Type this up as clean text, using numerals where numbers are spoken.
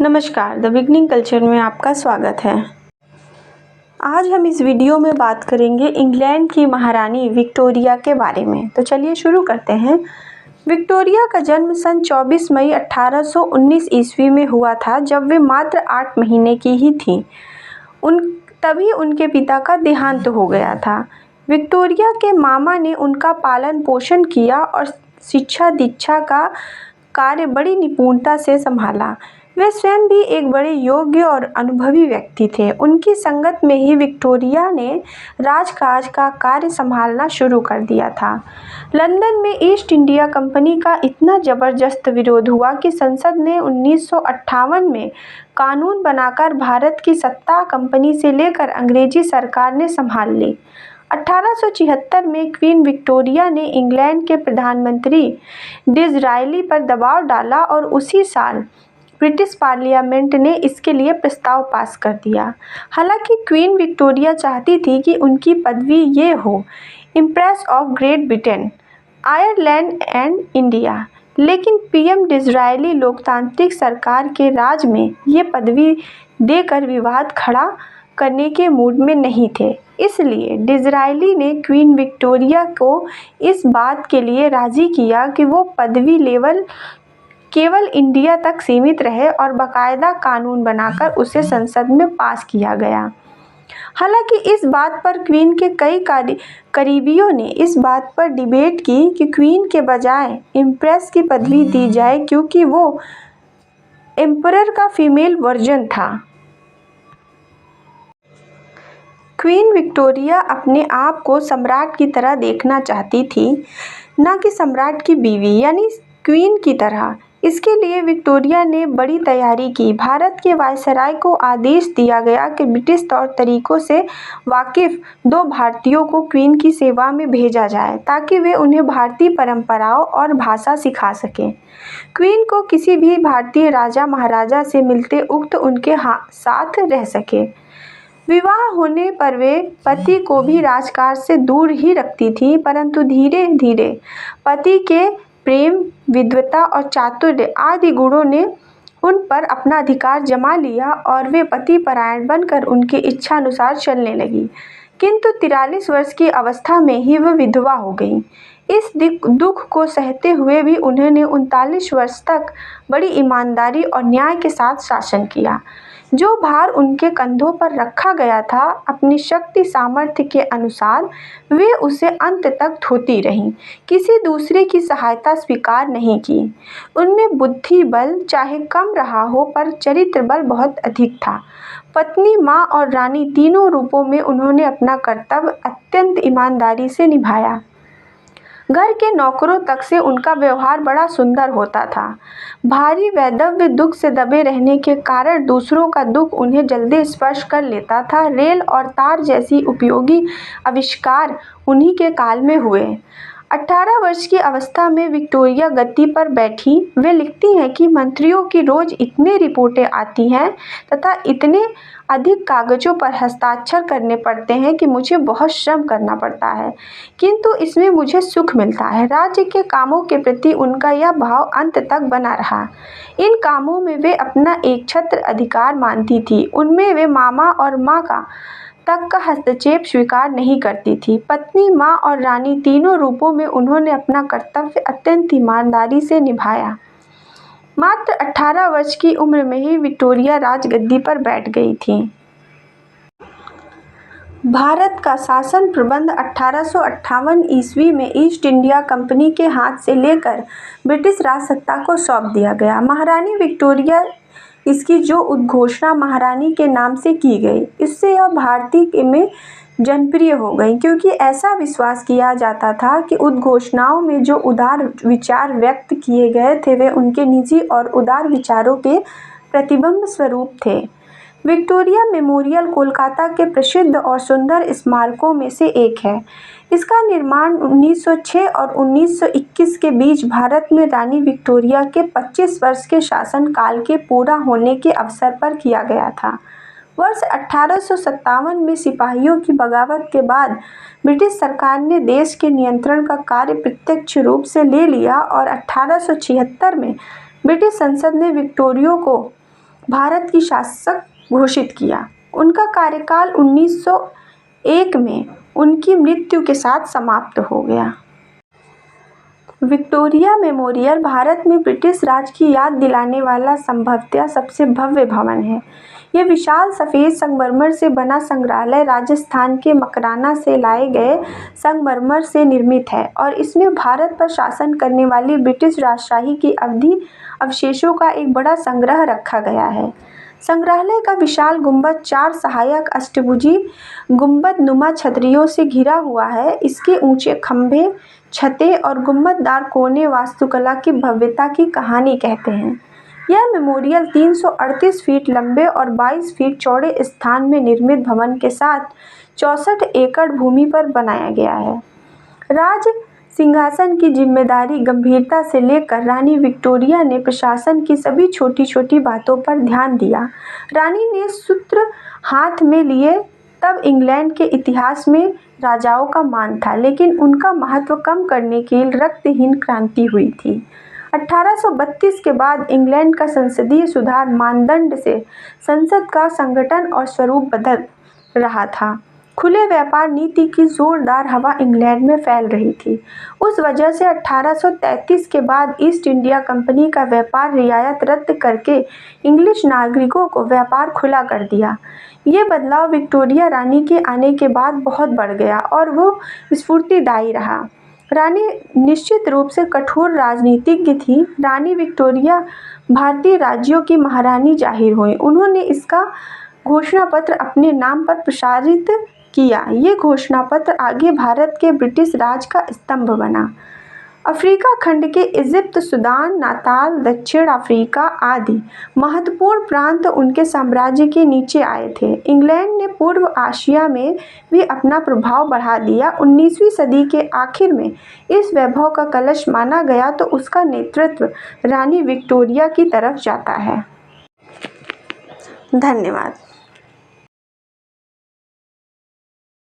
नमस्कार, the beginning culture में आपका स्वागत है। आज हम इस वीडियो में बात करेंगे इंग्लैंड की महारानी विक्टोरिया के बारे में। तो चलिए शुरू करते हैं। विक्टोरिया का जन्म सन 24 मई 1819 ईस्वी में हुआ था, जब वे मात्र 8 महीने की ही थीं। तभी उनके पिता का देहांत हो गया था। विक्टोरिया के मामा ने उनका पालन पोषण किया और शिक्षा दीक्षा का कार्य बड़ी निपुणता से संभाला। वे स्वयं भी एक बड़े योग्य और अनुभवी व्यक्ति थे। उनकी संगत में ही विक्टोरिया ने राजकाज का कार्य संभालना शुरू कर दिया था। लंदन में ईस्ट इंडिया कंपनी का इतना जबरदस्त विरोध हुआ कि संसद ने 1958 में कानून बनाकर भारत की सत्ता कंपनी से लेकर अंग्रेजी सरकार ने संभाल ली। 1876 में क्वीन विक्टोरिया ने इंग्लैंड के प्रधानमंत्री डिज़रायली पर दबाव डाला और उसी साल ब्रिटिश पार्लियामेंट ने इसके लिए प्रस्ताव पास कर दिया। हालांकि क्वीन विक्टोरिया चाहती थी कि उनकी पदवी ये हो, impress of great Britain, Ireland and India, लेकिन पीएम डिज़रायली लोकतांत्रिक सरकार के राज में ये पदवी देकर विवाद खड़ा करने के मूड में नहीं थे। इसलिए डिज़रायली ने क्वीन विक्टोरिया को इस बात के लिए राजी किया कि वो पदवी केवल इंडिया तक सीमित रहे और बाकायदा कानून बनाकर उसे संसद में पास किया गया। हालांकि इस बात पर क्वीन के कई करीबियों ने इस बात पर डिबेट की कि क्वीन के बजाय इम्प्रेस की पदवी दी जाए, क्योंकि वो एम्परर का फीमेल वर्जन था। क्वीन विक्टोरिया अपने आप को सम्राट की तरह देखना चाहती थी, न कि सम्राट की बीवी यानी क्वीन की तरह। इसके लिए विक्टोरिया ने बड़ी तैयारी की। भारत के वायसराय को आदेश दिया गया कि ब्रिटिश तौर तरीकों से वाकिफ 2 भारतीयों को क्वीन की सेवा में भेजा जाए, ताकि वे उन्हें भारतीय परंपराओं और भाषा सिखा सकें। क्वीन को किसी भी भारतीय राजा महाराजा से मिलते उक्त उनके साथ रह सके। विवाह होने पर वे पति को भी राजकाज से दूर ही रखती थी, परंतु धीरे धीरे पति के प्रेम, विद्वता और चातुर्य आदि गुणों ने उन पर अपना अधिकार जमा लिया और वे पतिपरायण बनकर उनकी इच्छानुसार चलने लगी। किंतु 43 वर्ष की अवस्था में ही वह विधवा हो गई। इस दुख को सहते हुए भी उन्होंने 39 वर्ष तक बड़ी ईमानदारी और न्याय के साथ शासन किया। जो भार उनके कंधों पर रखा गया था, अपनी शक्ति सामर्थ्य के अनुसार वे उसे अंत तक ढोती रहीं, किसी दूसरे की सहायता स्वीकार नहीं की। उनमें बुद्धि बल चाहे कम रहा हो, पर चरित्र बल बहुत अधिक था। पत्नी, माँ और रानी तीनों रूपों में उन्होंने अपना कर्तव्य अत्यंत ईमानदारी से निभाया। घर के नौकरों तक से उनका व्यवहार बड़ा सुंदर होता था। भारी वैधव्य दुख से दबे रहने के कारण दूसरों का दुख उन्हें जल्दी स्पर्श कर लेता था। रेल और तार जैसी उपयोगी आविष्कार उन्हीं के काल में हुए। 18 वर्ष की अवस्था में विक्टोरिया गद्दी पर बैठी। वे लिखती हैं कि मंत्रियों की रोज इतनी रिपोर्टें आती हैं तथा इतने अधिक कागजों पर हस्ताक्षर करने पड़ते हैं कि मुझे बहुत श्रम करना पड़ता है, किंतु इसमें मुझे सुख मिलता है। राज्य के कामों के प्रति उनका यह भाव अंत तक बना रहा। इन कामों में वे अपना एक छत्र अधिकार मानती थी। उनमें वे मामा और माँ तक का हस्तक्षेप स्वीकार नहीं करती थी। पत्नी, माँ और रानी तीनों रूपों में उन्होंने अपना कर्तव्य अत्यंत ईमानदारी से निभाया। मात्र 18 वर्ष की उम्र में ही विक्टोरिया राजगद्दी पर बैठ गई थी। भारत का शासन प्रबंध 1858 ईस्वी में ईस्ट इंडिया कंपनी के हाथ से लेकर ब्रिटिश राजसत्ता को सौंप दिया गया। महारानी विक्टोरिया, इसकी जो उद्घोषणा महारानी के नाम से की गई, इससे यह भारतीय में जनप्रिय हो गई, क्योंकि ऐसा विश्वास किया जाता था कि उद्घोषणाओं में जो उदार विचार व्यक्त किए गए थे, वे उनके निजी और उदार विचारों के प्रतिबिंब स्वरूप थे। विक्टोरिया मेमोरियल कोलकाता के प्रसिद्ध और सुंदर स्मारकों में से एक है। इसका निर्माण 1906 और 1921 के बीच भारत में रानी विक्टोरिया के 25 वर्ष के शासनकाल के पूरा होने के अवसर पर किया गया था। वर्ष 1857 में सिपाहियों की बगावत के बाद ब्रिटिश सरकार ने देश के नियंत्रण का कार्य प्रत्यक्ष रूप से ले लिया और 1876 में ब्रिटिश संसद ने भारत की शासक घोषित किया। उनका कार्यकाल 1901 में उनकी मृत्यु के साथ समाप्त हो गया। विक्टोरिया मेमोरियल भारत में ब्रिटिश राज की याद दिलाने वाला संभवतः सबसे भव्य भवन है। यह विशाल सफ़ेद संगमरमर से बना संग्रहालय राजस्थान के मकराना से लाए गए संगमरमर से निर्मित है और इसमें भारत पर शासन करने वाली ब्रिटिश राजशाही की अवधि अवशेषों का एक बड़ा संग्रह रखा गया है। संग्रहालय का विशाल गुंबद 4 सहायक अष्टभुजी गुंबदनुमा छतरियों से घिरा हुआ है। इसके ऊंचे खंभे, छतें और गुंबददार कोने वास्तुकला की भव्यता की कहानी कहते हैं। यह मेमोरियल 338 फीट लंबे और 22 फीट चौड़े स्थान में निर्मित भवन के साथ 64 एकड़ भूमि पर बनाया गया है। राज सिंहासन की जिम्मेदारी गंभीरता से लेकर रानी विक्टोरिया ने प्रशासन की सभी छोटी छोटी बातों पर ध्यान दिया। रानी ने सूत्र हाथ में लिए तब इंग्लैंड के इतिहास में राजाओं का मान था, लेकिन उनका महत्व कम करने की रक्तहीन क्रांति हुई थी। 1832 के बाद इंग्लैंड का संसदीय सुधार मानदंड से संसद का संगठन और स्वरूप बदल रहा था। खुले व्यापार नीति की जोरदार हवा इंग्लैंड में फैल रही थी। उस वजह से 1833 के बाद ईस्ट इंडिया कंपनी का व्यापार रियायत रद्द करके इंग्लिश नागरिकों को व्यापार खुला कर दिया। ये बदलाव विक्टोरिया रानी के आने के बाद बहुत बढ़ गया और वो स्फूर्तिदायी रहा। रानी निश्चित रूप से कठोर राजनीतिज्ञ थी। रानी विक्टोरिया भारतीय राज्यों की महारानी जाहिर हुई। उन्होंने इसका घोषणा पत्र अपने नाम पर प्रसारित किया। ये घोषणा पत्र आगे भारत के ब्रिटिश राज का स्तंभ बना। अफ्रीका खंड के इजिप्ट, सूडान, नाताल, दक्षिण अफ्रीका आदि महत्वपूर्ण प्रांत उनके साम्राज्य के नीचे आए थे। इंग्लैंड ने पूर्व एशिया में भी अपना प्रभाव बढ़ा दिया। 19वीं सदी के आखिर में इस वैभव का कलश माना गया तो उसका नेतृत्व रानी विक्टोरिया की तरफ जाता है। धन्यवाद।